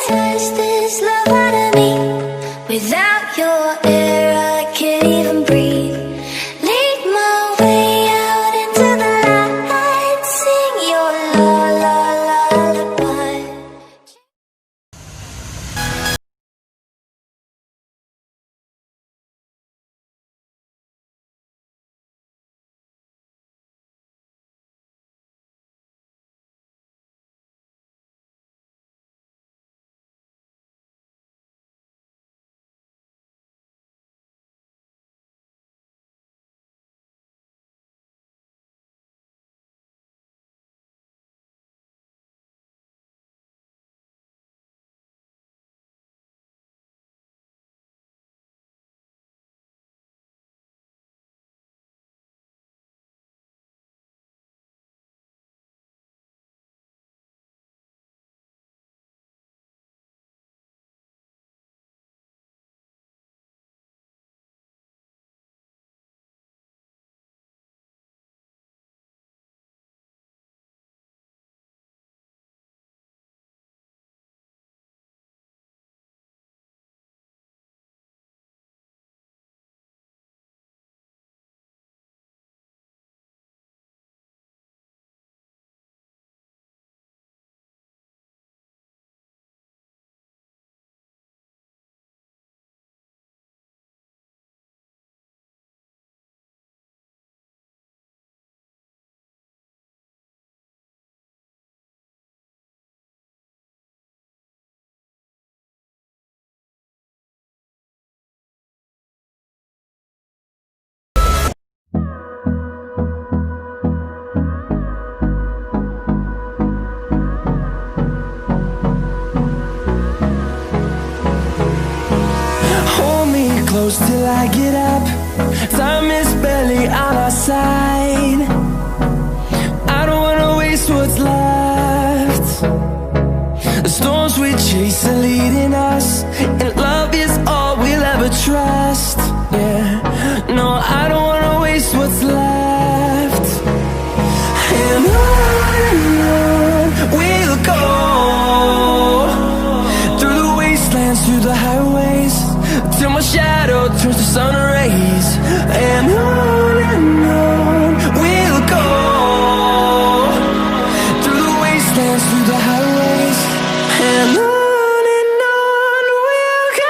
test this love out of me. Without your air, I can't even breathe. Lead my way out into the light. Sing your la la lullaby. Close till I get up. Time is barely on our side. I don't wanna waste what's left. The storms we chase are leading us, and love is all we'll ever trust. Yeah, no, I don't wanna waste what's left. And on we'll go, through the wastelands, through the highways, till my shadow turns to sun rays. And on we'll go, through the wastelands, through the highways, and on we'll go.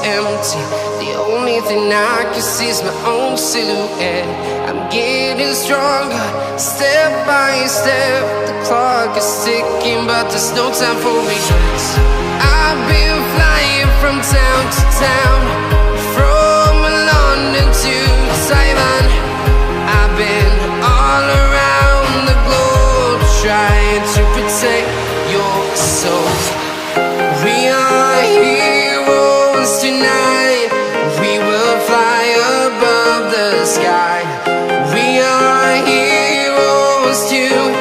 empty. The only thing I can see is my own silhouette. I'm getting stronger, step by step. The clock is ticking, but there's no time for regrets. I've been flying from town to town, from London to Taiwan. I've been all around the globe, trying to protect your soul. We are heroes tonight. We will fly above the sky. We are heroes tonight.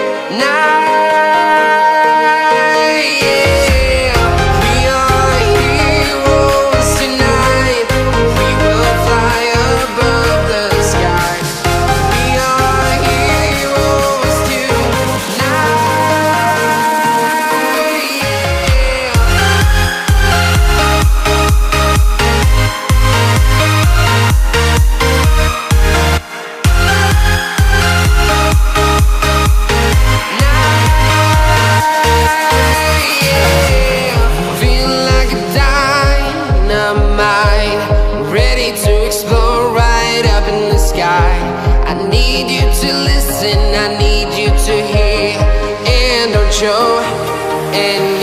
Yeah. We are heroes tonight. We will fly above the sky. We are heroes tonight. Feel like a dynamite, ready to explode right up in the sky. I need you to listen, I need you to hear, and don't show any